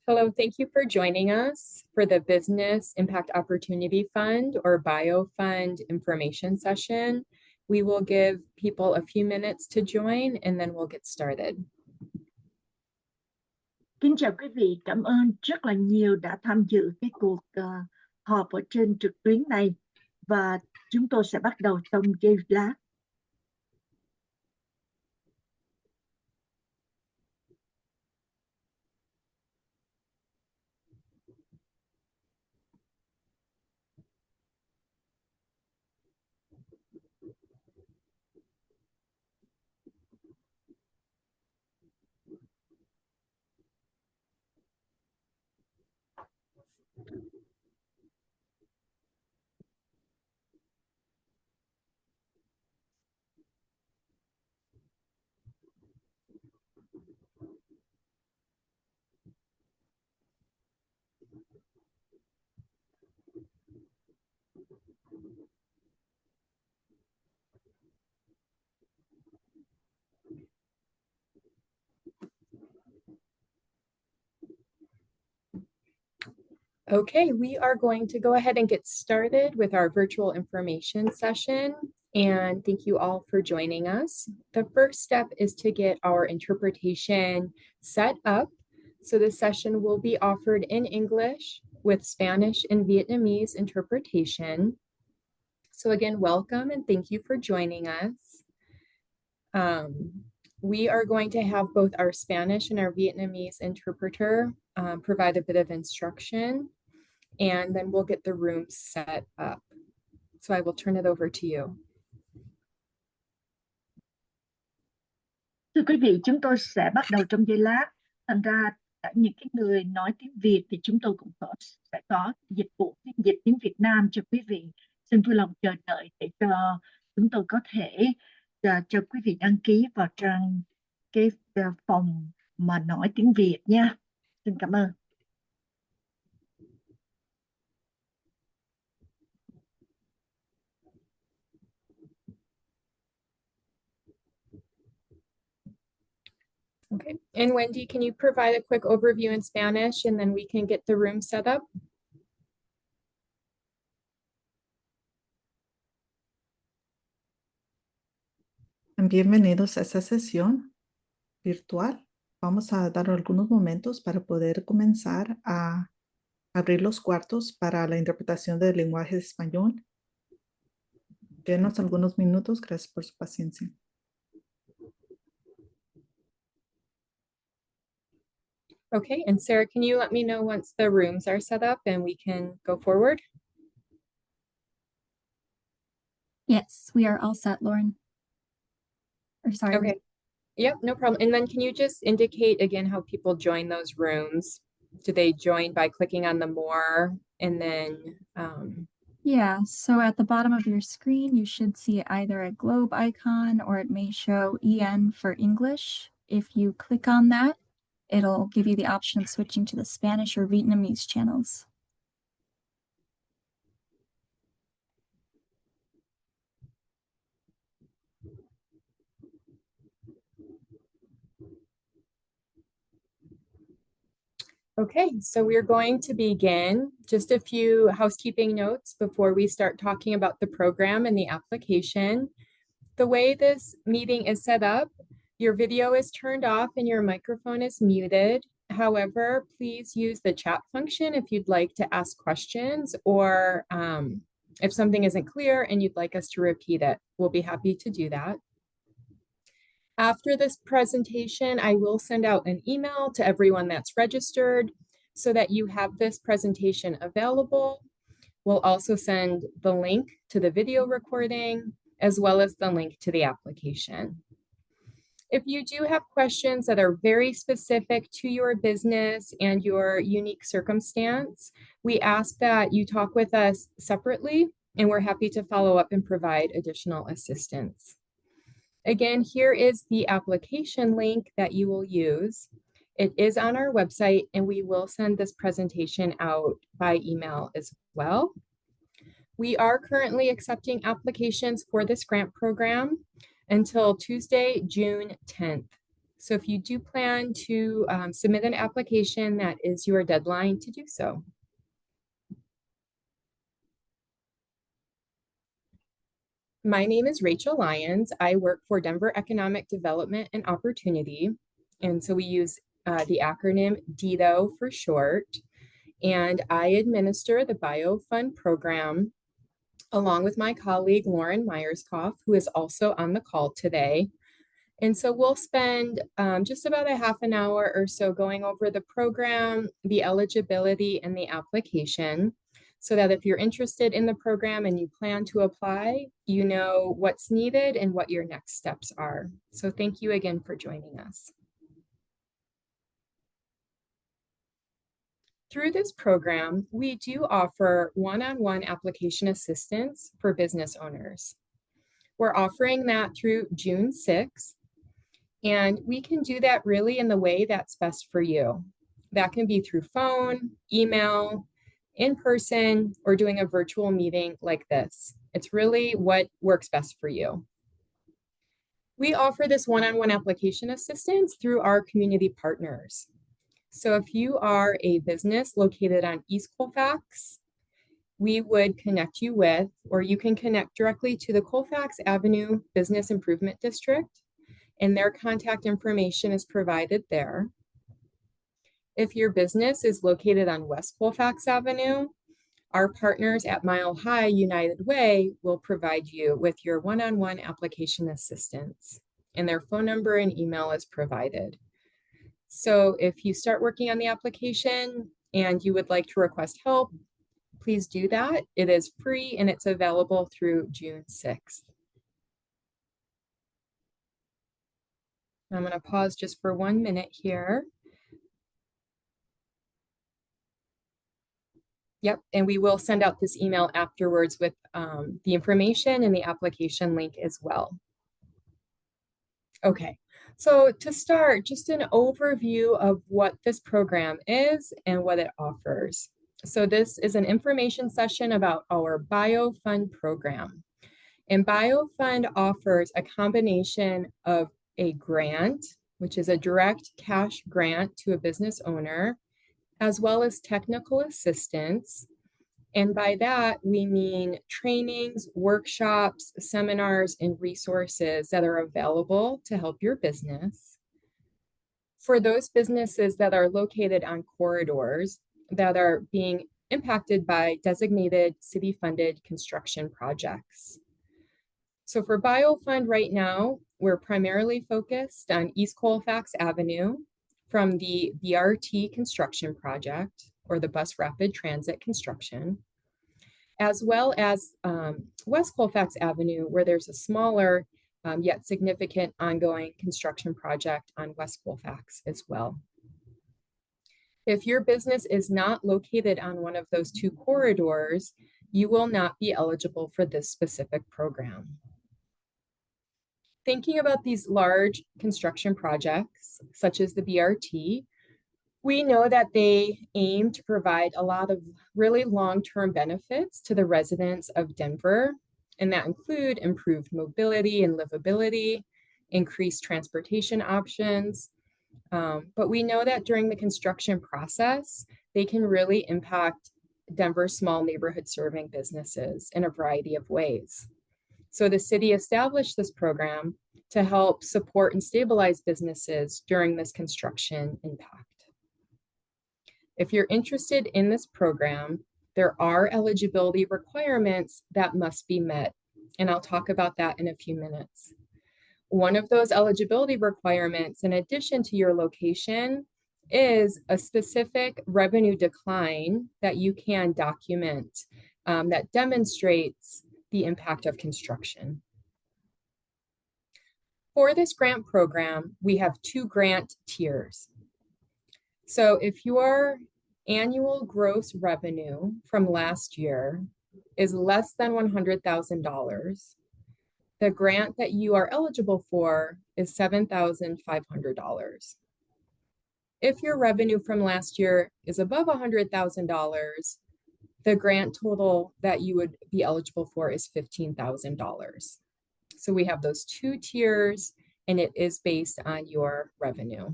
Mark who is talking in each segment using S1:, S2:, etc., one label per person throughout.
S1: Hello, thank you for joining us for the Business Impact Opportunity Fund or BioFund information session. We will give people a few minutes to join and then we'll get started.
S2: Kính chào quý vị, cảm ơn rất là nhiều đã tham dự cái cuộc họp ở trên trực tuyến này và chúng tôi sẽ bắt đầu trong giây lát.
S1: Okay, we are going to go ahead and get started with our virtual information session. And thank you all for joining us. The first step is to get our interpretation set up. So this session will be offered in English with Spanish and Vietnamese interpretation. So again, welcome and thank you for joining us. We are going to have both our Spanish and our Vietnamese interpreter provide a bit of instruction, and then we'll get the room set up. So I will turn it over to you.
S2: Thưa quý vị, chúng tôi sẽ bắt đầu trong giây lát. Thành ra những cái người nói tiếng Việt thì chúng tôi cũng sẽ có dịch vụ phiên dịch tiếng Việt Nam cho quý vị. Xin vui lòng chờ đợi để cho chúng tôi có thể cho quý vị đăng ký vào trang cái phòng mà nói tiếng Việt nha. Xin cảm ơn.
S1: Okay, and Wendy, can you provide a quick overview in Spanish and then we can get the room set up?
S3: Bienvenidos a esta sesión virtual. Vamos a dar algunos momentos para poder comenzar a abrir los cuartos para la interpretación del lenguaje de español. Denos algunos minutos. Gracias por su paciencia.
S1: Okay, and Sarah, can you let me know once the rooms are set up and we can go forward?
S4: Yes, we are all set, Lauren. Or sorry.
S1: Okay. Yep, no problem. And then can you just indicate again how people join those rooms? Do they join by clicking on the more and then
S4: Yeah, so at the bottom of your screen, you should see either a globe icon or it may show EN for English. If you click on that, it'll give you the option of switching to the Spanish or Vietnamese channels.
S1: Okay, so we're going to begin. Just a few housekeeping notes before we start talking about the program and the application. The way this meeting is set up, your video is turned off and your microphone is muted. However, please use the chat function if you'd like to ask questions or if something isn't clear and you'd like us to repeat it, we'll be happy to do that. After this presentation, I will send out an email to everyone that's registered so that you have this presentation available. We'll also send the link to the video recording as well as the link to the application. If you do have questions that are very specific to your business and your unique circumstance, we ask that you talk with us separately, and we're happy to follow up and provide additional assistance. Again, here is the application link that you will use. It is on our website, and we will send this presentation out by email as well. We are currently accepting applications for this grant program until Tuesday, June 10th. So if you do plan to submit an application, that is your deadline to do so. My name is Rachel Lyons. I work for Denver Economic Development and Opportunity. And so we use the acronym DEDO for short. And I administer the BioFund program along with my colleague, Lauren Myerscough, who is also on the call today. And so we'll spend just about a half an hour or so going over the program, the eligibility, and the application, so that if you're interested in the program and you plan to apply, you know what's needed and what your next steps are. So thank you again for joining us. Through this program, we do offer one-on-one application assistance for business owners. We're offering that through June 6th. And we can do that really in the way that's best for you. That can be through phone, email, in person, or doing a virtual meeting like this. It's really what works best for you. We offer this one-on-one application assistance through our community partners. So if you are a business located on East Colfax, we would connect you with, or you can connect directly to the Colfax Avenue Business Improvement District, and their contact information is provided there. If your business is located on West Colfax Avenue, our partners at Mile High United Way will provide you with your one-on-one application assistance, and their phone number and email is provided. So if you start working on the application and you would like to request help, please do that. It is free and it's available through June 6th. I'm going to pause just for 1 minute here. Yep, and we will send out this email afterwards with the information and the application link as well. Okay, so to start, just an overview of what this program is and what it offers. So this is an information session about our BioFund program. And BioFund offers a combination of a grant, which is a direct cash grant to a business owner, as well as technical assistance. And by that, we mean trainings, workshops, seminars, and resources that are available to help your business. For those businesses that are located on corridors that are being impacted by designated city-funded construction projects. So for BioFund right now, we're primarily focused on East Colfax Avenue from the BRT construction project, or the Bus Rapid Transit construction, as well as West Colfax Avenue, where there's a smaller yet significant ongoing construction project on West Colfax as well. If your business is not located on one of those two corridors, you will not be eligible for this specific program. Thinking about these large construction projects, such as the BRT, we know that they aim to provide a lot of really long-term benefits to the residents of Denver, and that include improved mobility and livability, increased transportation options. But we know that during the construction process, they can really impact Denver's small neighborhood serving businesses in a variety of ways. So the city established this program to help support and stabilize businesses during this construction impact. If you're interested in this program, there are eligibility requirements that must be met, and I'll talk about that in a few minutes. One of those eligibility requirements, in addition to your location, is a specific revenue decline that you can document that demonstrates the impact of construction. For this grant program, we have two grant tiers. So if your annual gross revenue from last year is less than $100,000, the grant that you are eligible for is $7,500. If your revenue from last year is above $100,000, the grant total that you would be eligible for is $15,000. So we have those two tiers, and it is based on your revenue.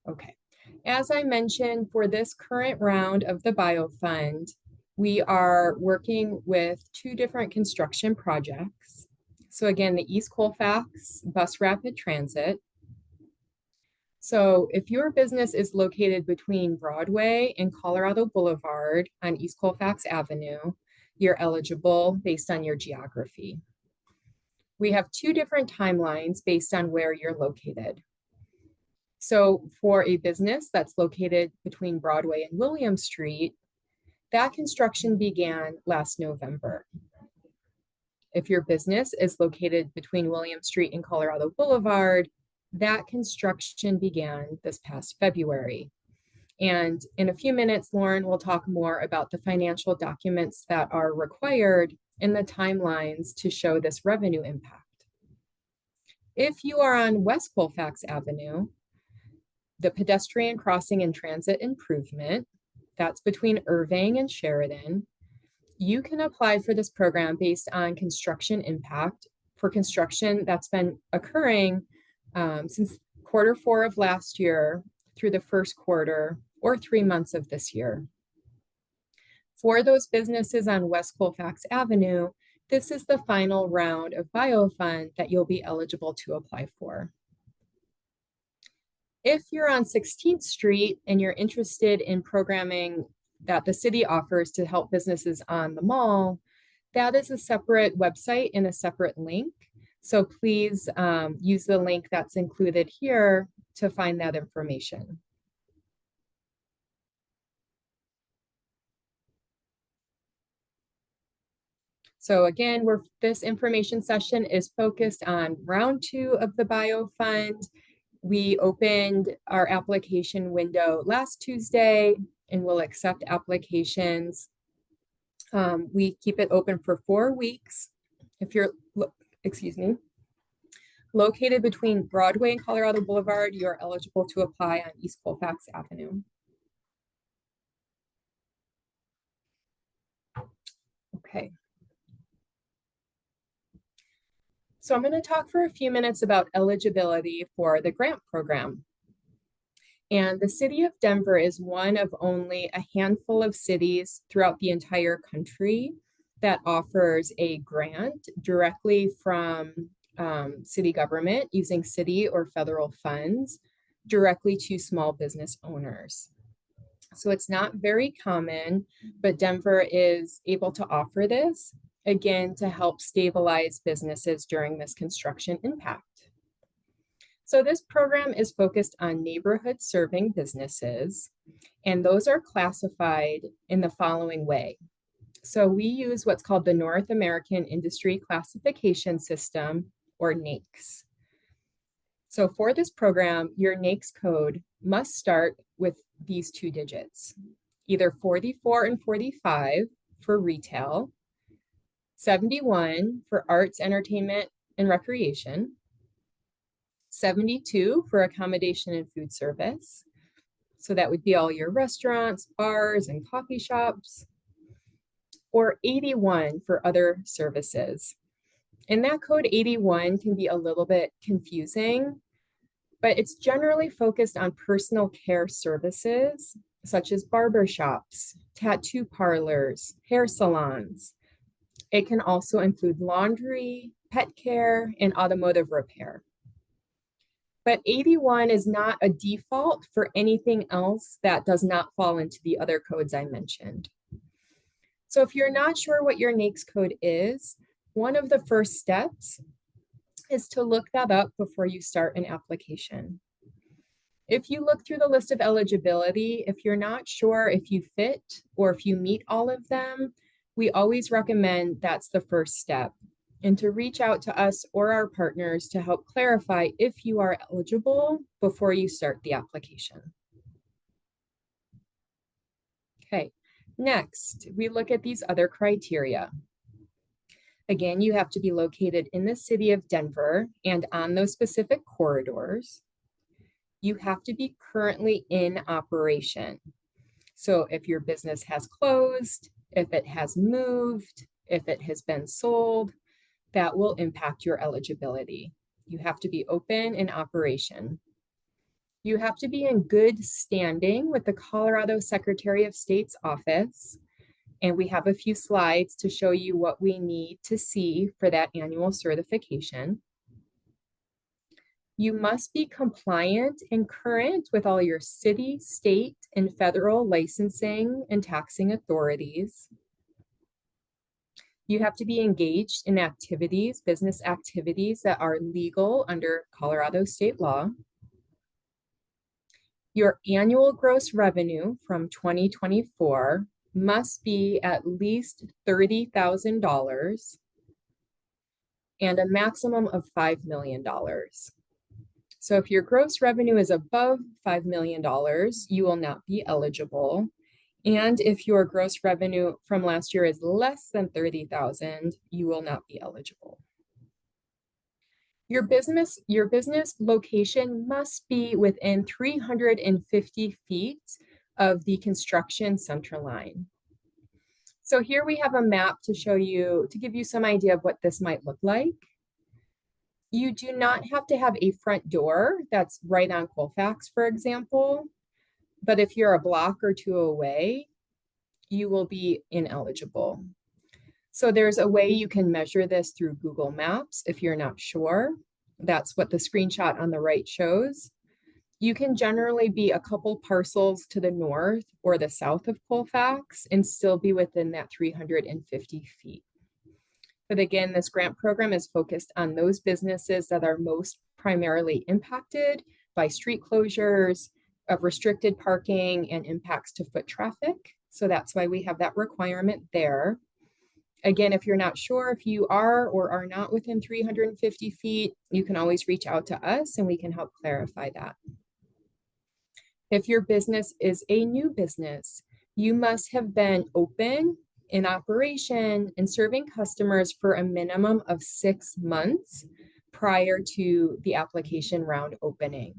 S1: Okay, as I mentioned, for this current round of the BioFund, we are working with 2 different construction projects. So again, the East Colfax Bus Rapid Transit. So if your business is located between Broadway and Colorado Boulevard on East Colfax Avenue, you're eligible based on your geography. We have 2 different timelines based on where you're located. So for a business that's located between Broadway and William Street, that construction began last November. If your business is located between William Street and Colorado Boulevard, that construction began this past February. And in a few minutes, Lauren will talk more about the financial documents that are required in the timelines to show this revenue impact. If you are on West Colfax Avenue, the pedestrian crossing and transit improvement, that's between Irving and Sheridan, you can apply for this program based on construction impact for construction that's been occurring since Q4 of last year through the Q1 or 3 months of this year. For those businesses on West Colfax Avenue, this is the final round of BioFund that you'll be eligible to apply for. If you're on 16th Street and you're interested in programming that the city offers to help businesses on the mall, that is a separate website and a separate link. So please use the link that's included here to find that information. So again, this information session is focused on round 2 of the BioFund. We opened our application window last Tuesday and will accept applications. We keep it open for 4 weeks. If you're, located between Broadway and Colorado Boulevard, you're eligible to apply on East Colfax Avenue. Okay. So I'm going to talk for a few minutes about eligibility for the grant program. And the city of Denver is one of only a handful of cities throughout the entire country that offers a grant directly from city government using city or federal funds directly to small business owners. So it's not very common, but Denver is able to offer this, again, to help stabilize businesses during this construction impact. So this program is focused on neighborhood serving businesses, and those are classified in the following way. So we use what's called the North American Industry Classification System, or NAICS. So for this program, your NAICS code must start with these 2 digits, either 44 and 45 for retail, 71 for arts, entertainment, and recreation, 72 for accommodation and food service. So that would be all your restaurants, bars, and coffee shops, or 81 for other services. And that code 81 can be a little bit confusing, but it's generally focused on personal care services, such as barbershops, tattoo parlors, hair salons. It can also include laundry, pet care, and automotive repair. But 81 is not a default for anything else that does not fall into the other codes I mentioned. So if you're not sure what your NAICS code is, one of the first steps is to look that up before you start an application. If you look through the list of eligibility, if you're not sure if you fit or if you meet all of them, we always recommend that's the first step, and to reach out to us or our partners to help clarify if you are eligible before you start the application. Okay, next, we look at these other criteria. Again, you have to be located in the city of Denver and on those specific corridors. You have to be currently in operation. So if your business has closed, if it has moved, if it has been sold, that will impact your eligibility. You have to be open in operation. You have to be in good standing with the Colorado Secretary of State's office. And we have a few slides to show you what we need to see for that annual certification. You must be compliant and current with all your city, state, and federal licensing and taxing authorities. You have to be engaged in activities, business activities that are legal under Colorado state law. Your annual gross revenue from 2024 must be at least $30,000 and a maximum of $5 million. So if your gross revenue is above $5 million, you will not be eligible. And if your gross revenue from last year is less than $30,000, you will not be eligible. Your business location must be within 350 feet of the construction center line. So here we have a map to show you, to give you some idea of what this might look like. You do not have to have a front door that's right on Colfax, for example, but if you're a block or two away, you will be ineligible. So there's a way you can measure this through Google Maps if you're not sure. That's what the screenshot on the right shows. You can generally be a couple parcels to the north or the south of Colfax and still be within that 350 feet. But again, this grant program is focused on those businesses that are most primarily impacted by street closures, of restricted parking, and impacts to foot traffic. So that's why we have that requirement there. Again, if you're not sure if you are or are not within 350 feet, you can always reach out to us and we can help clarify that. If your business is a new business, you must have been open, in operation, and serving customers for a minimum of 6 months prior to the application round opening.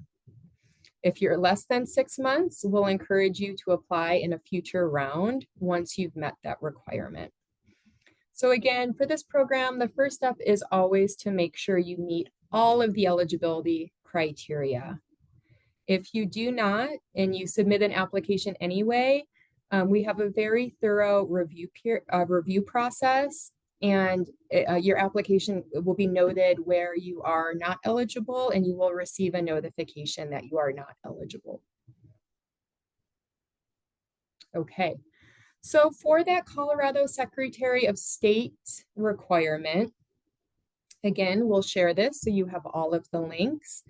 S1: If you're less than 6 months, we'll encourage you to apply in a future round once you've met that requirement. So again, for this program, the first step is always to make sure you meet all of the eligibility criteria. If you do not, and you submit an application anyway, we have a very thorough review process, and your application will be noted where you are not eligible, and you will receive a notification that you are not eligible. Okay, so for that Colorado Secretary of State requirement, again, we'll share this so you have all of the links.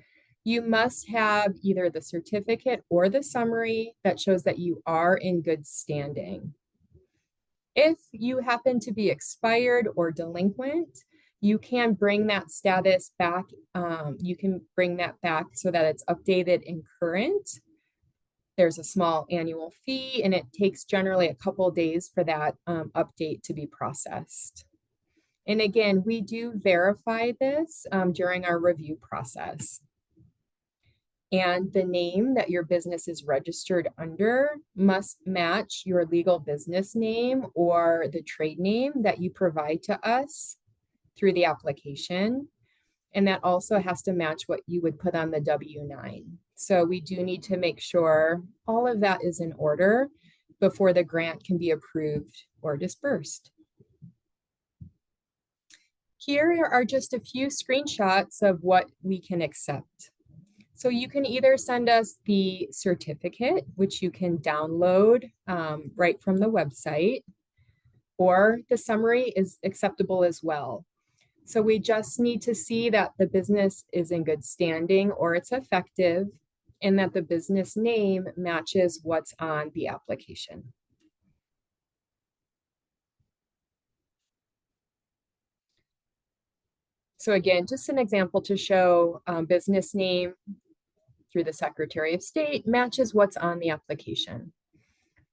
S1: You must have either the certificate or the summary that shows that you are in good standing. If you happen to be expired or delinquent, you can bring that status back. You can bring that back so that it's updated and current. There's a small annual fee, and it takes generally a couple of days for that update to be processed. And again, we do verify this during our review process. And the name that your business is registered under must match your legal business name or the trade name that you provide to us through the application. And that also has to match what you would put on the W-9. So we do need to make sure all of that is in order before the grant can be approved or dispersed. Here are just a few screenshots of what we can accept. So you can either send us the certificate, which you can download right from the website, or the summary is acceptable as well. So we just need to see that the business is in good standing or it's effective, and that the business name matches what's on the application. So again, just an example to show business name through the Secretary of State matches what's on the application.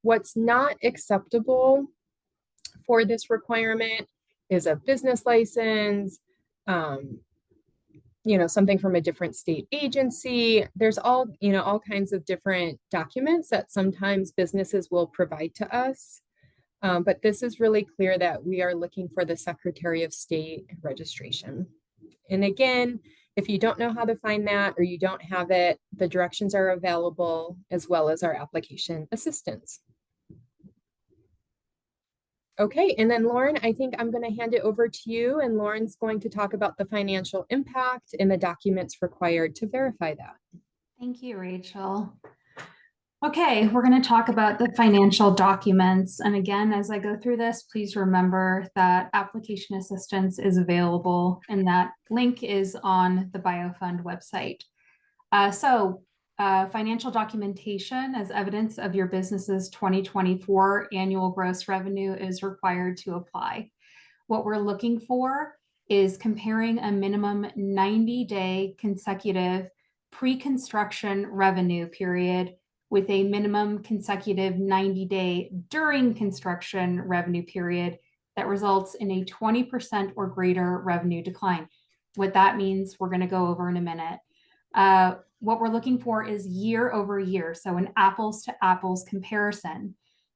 S1: What's not acceptable for this requirement is a business license, something from a different state agency. There's all kinds of different documents that sometimes businesses will provide to us. But this is really clear that we are looking for the Secretary of State registration. And again, if you don't know how to find that or you don't have it, the directions are available as well as our application assistance. Okay, and then Lauren, I think I'm going to hand it over to you, and Lauren's going to talk about the financial impact and the documents required to verify that.
S5: Thank you, Rachel. Okay, we're going to talk about the financial documents. And again, as I go through this, please remember that application assistance is available, and that link is on the BioFund website. Financial documentation as evidence of your business's 2024 annual gross revenue is required to apply. What we're looking for is comparing a minimum 90-day consecutive pre-construction revenue period with a minimum consecutive 90-day during construction revenue period that results in a 20% or greater revenue decline. What that means, we're going to go over in a minute. What we're looking for is year over year, so an apples to apples comparison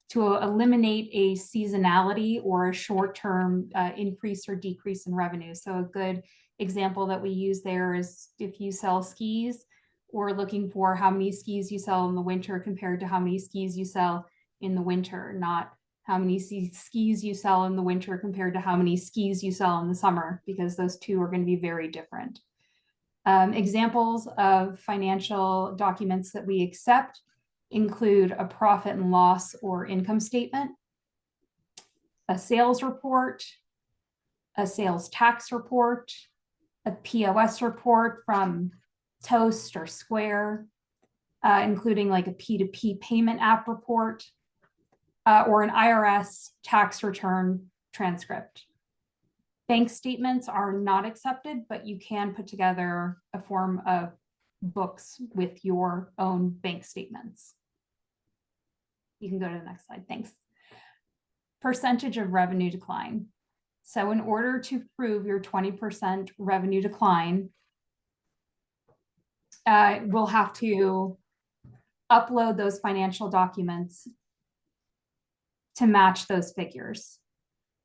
S5: to eliminate a seasonality or a short-term increase or decrease in revenue. So a good example that we use there is if you sell skis, we're looking for how many skis you sell in the winter compared to how many skis you sell in the winter, not how many skis you sell in the winter compared to how many skis you sell in the summer, because those two are going to be very different. Examples of financial documents that we accept include a profit and loss or income statement, a sales report, a sales tax report, a POS report from Toast or Square, including like a P2P payment app report, or an IRS tax return transcript. Bank statements are not accepted, but you can put together a form of books with your own bank statements. You can go to the next slide, thanks. Percentage of revenue decline. So in order to prove your 20% revenue decline, we'll have to upload those financial documents to match those figures.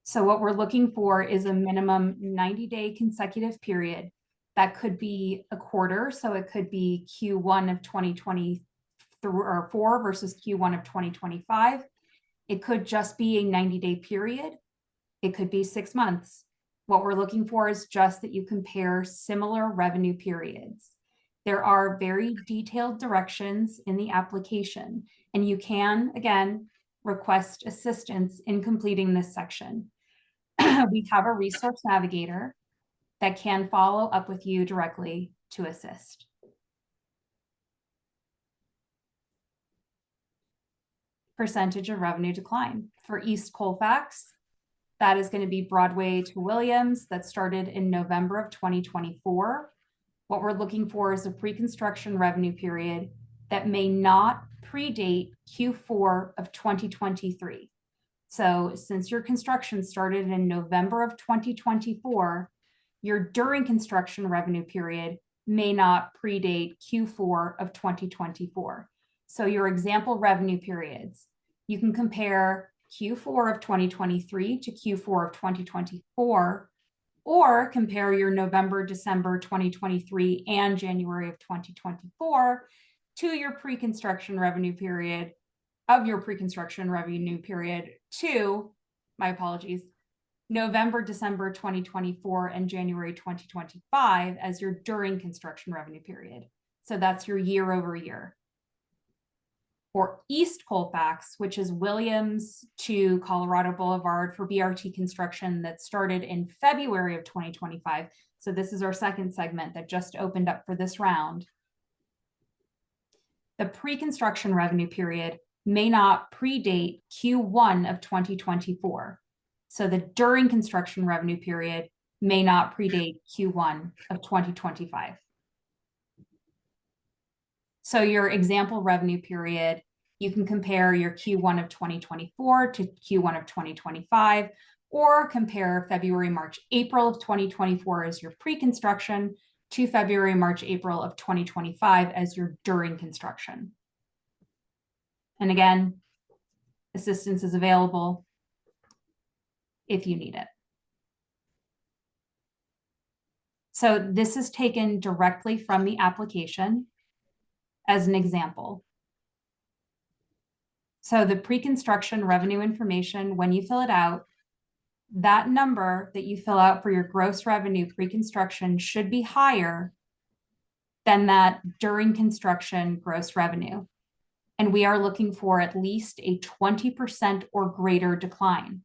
S5: So what we're looking for is a minimum 90-day consecutive period. That could be a quarter, so it could be Q1 of 2024 versus Q1 of 2025. It could just be a 90-day period. It could be 6 months. What we're looking for is just that you compare similar revenue periods. There are very detailed directions in the application, and you can, again, request assistance in completing this section. We have a resource navigator that can follow up with you directly to assist. Percentage of revenue decline. For East Colfax, that is going to be Broadway to Williams. That started in November of 2024. What we're looking for is a pre-construction revenue period that may not predate Q4 of 2023. So since your construction started in November of 2024, your during construction revenue period may not predate Q4 of 2024. So your example revenue periods, you can compare Q4 of 2023 to Q4 of 2024, or compare your November, December 2023 and January of 2024 to your pre-construction revenue period of your pre-construction revenue period to, my apologies, November, December 2024 and January 2025 as your during construction revenue period. So that's your year over year. For East Colfax, which is Williams to Colorado Boulevard for BRT construction that started in February of 2025. So this is our second segment that just opened up for this round. The pre-construction revenue period may not predate Q1 of 2024. So the during construction revenue period may not predate Q1 of 2025. So your example revenue period, you can compare your Q1 of 2024 to Q1 of 2025, or compare February, March, April of 2024 as your pre-construction to February, March, April of 2025 as your during construction. And again, assistance is available. if you need it. So this is taken directly from the application as an example. So the pre-construction revenue information, when you fill it out, that number that you fill out for your gross revenue pre-construction should be higher than that during construction gross revenue. And we are looking for at least a 20% or greater decline.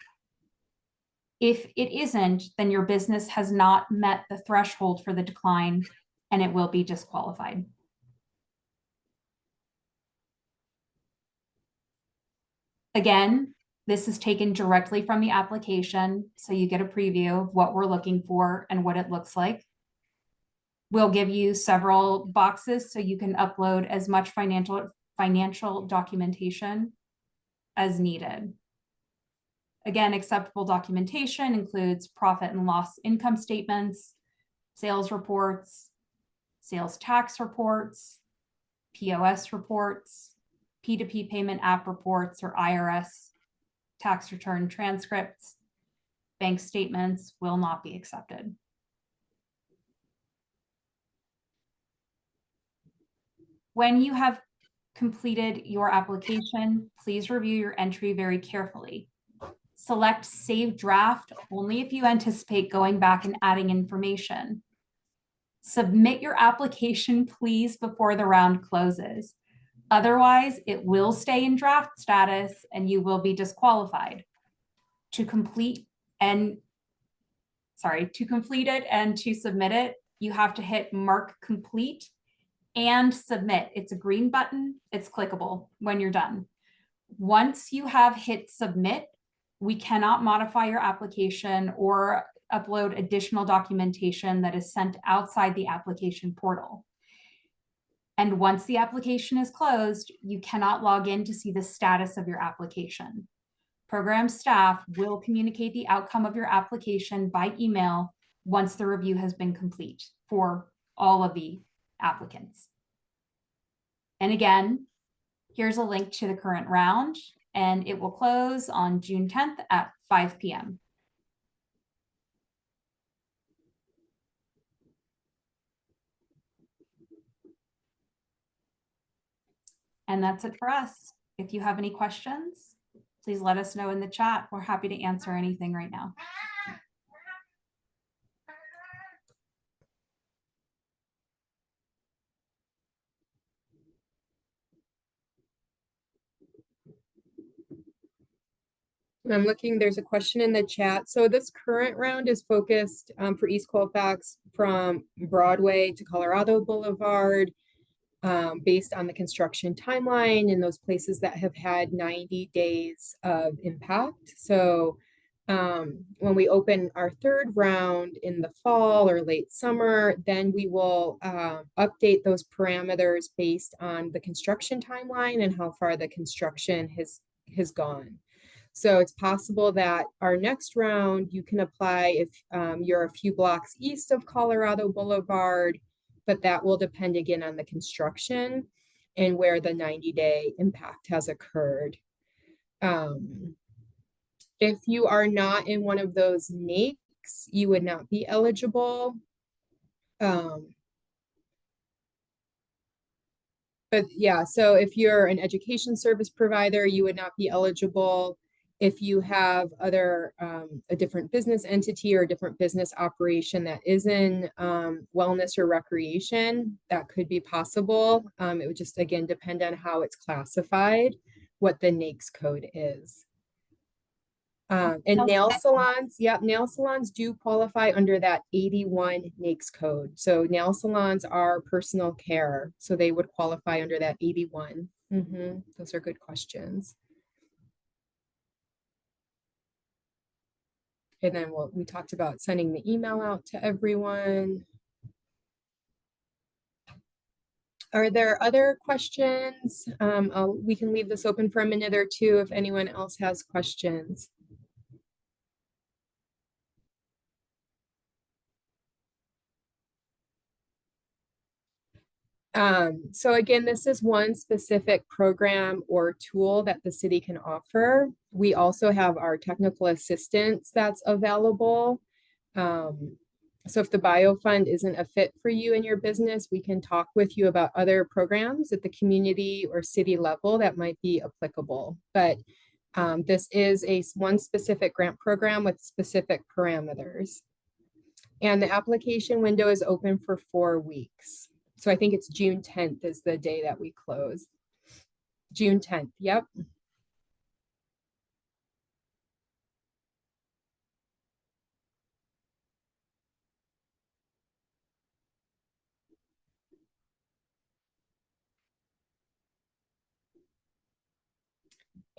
S5: If it isn't, then your business has not met the threshold for the decline and it will be disqualified. Again, this is taken directly from the application, so you get a preview of what we're looking for and what it looks like. We'll give you several boxes so you can upload as much financial documentation as needed. Again, acceptable documentation includes profit and loss income statements, sales reports, sales tax reports, POS reports, P2P payment app reports or IRS tax return transcripts. Bank statements will not be accepted. When you have completed your application, please review your entry very carefully. Select Save Draft only if you anticipate going back and adding information. Submit your application, please, before the round closes. Otherwise, it will stay in draft status and you will be disqualified. To complete it and to submit it, you have to hit Mark Complete and Submit. It's a green button. It's clickable when you're done. Once you have hit Submit, we cannot modify your application or upload additional documentation that is sent outside the application portal. And once the application is closed, you cannot log in to see the status of your application. Program staff will communicate the outcome of your application by email once the review has been complete for all of the applicants. And again, here's a link to the current round, and it will close on June 10th at 5 p.m. And that's it for us. If you have any questions, please let us know in the chat. We're happy to answer anything right now.
S1: I'm looking, there's a question in the chat. So this current round is focused for East Colfax from Broadway to Colorado Boulevard, based on the construction timeline in those places that have had 90 days of impact. So when we open our third round in the fall or late summer, then we will update those parameters based on the construction timeline and how far the construction has gone. So it's possible that our next round, you can apply if you're a few blocks east of Colorado Boulevard, but that will depend again on the construction and where the 90-day impact has occurred. If you are not in one of those NAICS, you would not be eligible. But yeah, so if you're an education service provider, you would not be eligible. If you have a different business entity or a different business operation that is in wellness or recreation, that could be possible. It would just, again, depend on how it's classified, what the NAICS code is. And nail salons, nail salons do qualify under that 81 NAICS code. So nail salons are personal care, so they would qualify under that 81. Those are good questions. And then we talked about sending the email out to everyone. Are there other questions? We can leave this open for a minute or two if anyone else has questions. So again, this is one specific program or tool that the city can offer. We also have our technical assistance that's available. So if the bio fund isn't a fit for you and your business, we can talk with you about other programs at the community or city level that might be applicable. But this is one specific grant program with specific parameters. And the application window is open for 4 weeks. So I think it's June 10th is the day that we close. June 10th, yep.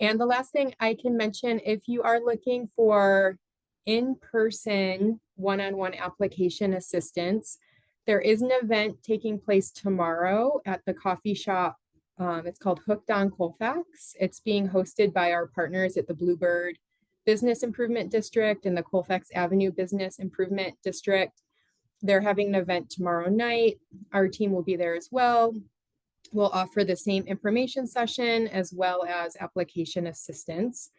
S1: And the last thing I can mention, if you are looking for in-person one-on-one application assistance, there is an event taking place tomorrow at the coffee shop. It's called Hooked on Colfax. It's being hosted by our partners at the Bluebird Business Improvement District and the Colfax Avenue Business Improvement District. They're having an event tomorrow night. Our team will be there as well. We'll offer the same information session as well as application assistance.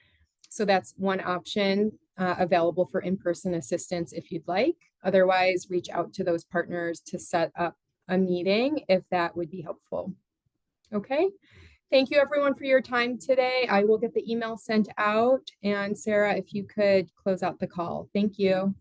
S1: So that's one option available for in-person assistance if you'd like. Otherwise, reach out to those partners to set up a meeting if that would be helpful. Okay. Thank you everyone for your time today. I will get the email sent out. And Sarah, if you could close out the call. Thank you.